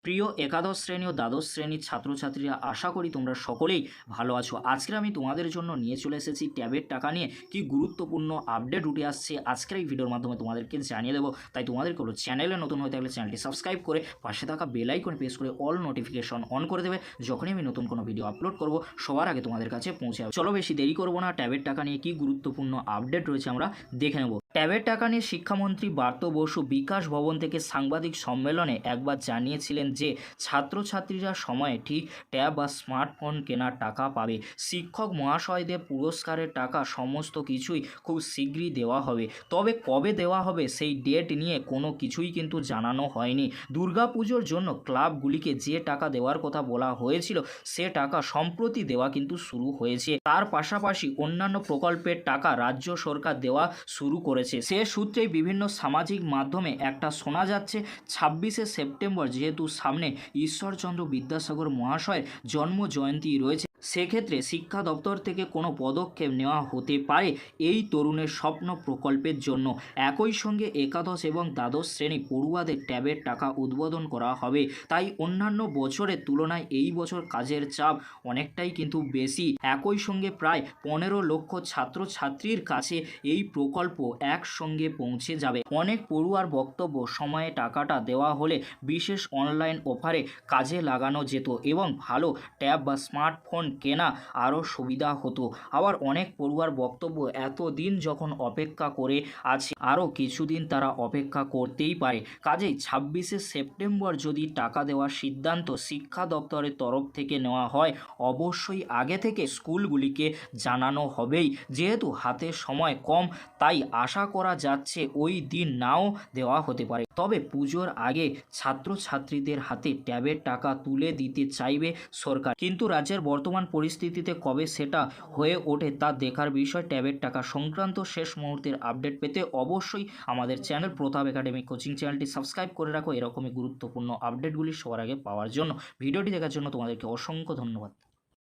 প্রিয় একাদশ শ্রেণী ও দ্বাদশ শ্রেণীর ছাত্রছাত্রীরা, আশা করি তোমরা সকলেই ভালো আছো। আজকে আমি তোমাদের জন্য নিয়ে চলে এসেছি ট্যাবের টাকা নিয়ে কি গুরুত্বপূর্ণ আপডেট উঠে আসছে আজকের এই ভিডিওর মাধ্যমে তোমাদেরকে জানিয়ে দেবো। তাই তোমাদেরকে হলো চ্যানেলে নতুন হয়ে থাকলে চ্যানেলটি সাবস্ক্রাইব করে পাশে থাকা বেল আইকন প্রেস করে অল নোটিফিকেশন অন করে দেবে। যখনই আমি নতুন কোনো ভিডিও আপলোড করব সবার আগে তোমাদের কাছে পৌঁছে যাবে। চলো বেশি দেরি করবো না, ট্যাবের টাকা নিয়ে কি গুরুত্বপূর্ণ আপডেট রয়েছে আমরা দেখে নেব। ট্যাবের টাকা নিয়ে শিক্ষামন্ত্রী ব্রাত্য বসু বিকাশ ভবন থেকে সাংবাদিক সম্মেলনে একবার জানিয়েছিলেন যে ছাত্রছাত্রীরা সময়ে ঠিক ট্যাব বা স্মার্টফোন কেনার টাকা পাবে। শিক্ষক মহাশয়দের পুরস্কারের টাকা সমস্ত কিছুই খুব শীঘ্রই দেওয়া হবে, তবে কবে দেওয়া হবে সেই ডেট নিয়ে কোনো কিছুই কিন্তু জানানো হয়নি। দুর্গাপুজোর জন্য ক্লাবগুলিকে যে টাকা দেওয়ার কথা বলা হয়েছিল সে টাকা সম্প্রতি দেওয়া কিন্তু শুরু হয়েছে। তার পাশাপাশি অন্যান্য প্রকল্পের টাকা রাজ্য সরকার দেওয়া শুরু করেছে। সে সূত্রেই বিভিন্ন সামাজিক মাধ্যমে একটা শোনা যাচ্ছে 26শে সেপ্টেম্বর যেহেতু সামনে ঈশ্বরচন্দ্র বিদ্যাসাগর মহাশয়ের জন্ম জয়ন্তী রয়েছে, সেক্ষেত্রে শিক্ষা দপ্তর থেকে কোনো পদক্ষেপ নেওয়া হতে পারে এই তরুণের স্বপ্ন প্রকল্পের জন্য। একই সঙ্গে একাদশ এবং দ্বাদশ শ্রেণী পড়ুয়াদের ট্যাবের টাকা উদ্বোধন করা হবে। তাই অন্যান্য বছরের তুলনায় এই বছর কাজের চাপ অনেকটাই কিন্তু বেশি। একই সঙ্গে প্রায় 15 লক্ষ ছাত্রছাত্রীর কাছে এই প্রকল্প একসঙ্গে পৌঁছে যাবে। অনেক পড়ুয়ার বক্তব্য, সময়ে টাকাটা দেওয়া হলে বিশেষ অনলাইন অফারে কাজে লাগানো যেত এবং ভালো ট্যাব বা স্মার্টফোন কেনা আরও সুবিধা হতো। আবার অনেক পড়ুয়ার বক্তব্য, এতদিন যখন অপেক্ষা করে আছে আরও কিছুদিন তারা অপেক্ষা করতেই পারে। কাজেই 26শে সেপ্টেম্বর যদি টাকা দেওয়ার সিদ্ধান্ত শিক্ষা দপ্তরের তরফ থেকে নেওয়া হয়, অবশ্যই আগে থেকে স্কুলগুলিকে জানানো হবেই। যেহেতু হাতে সময় কম, তাই আশা করা যাচ্ছে ওই দিন নাও দেওয়া হতে পারে। তবে পুজোর আগে ছাত্রছাত্রীদের হাতে ট্যাবের টাকা তুলে দিতে চাইবে সরকার, কিন্তু রাজ্যের বর্তমান পরিস্থিতিতে কবে সেটা হয়ে ওঠে তা দেখার বিষয়। ট্যাবের টাকা সংক্রান্ত শেষ মুহূর্তের আপডেট পেতে অবশ্যই আমাদের চ্যানেল প্রতাপ একাডেমি কোচিং চ্যানেলটি সাবস্ক্রাইব করে রাখো এরকমই গুরুত্বপূর্ণ আপডেটগুলি সবার আগে পাওয়ার জন্য। ভিডিওটি দেখার জন্য তোমাদেরকে অসংখ্য ধন্যবাদ।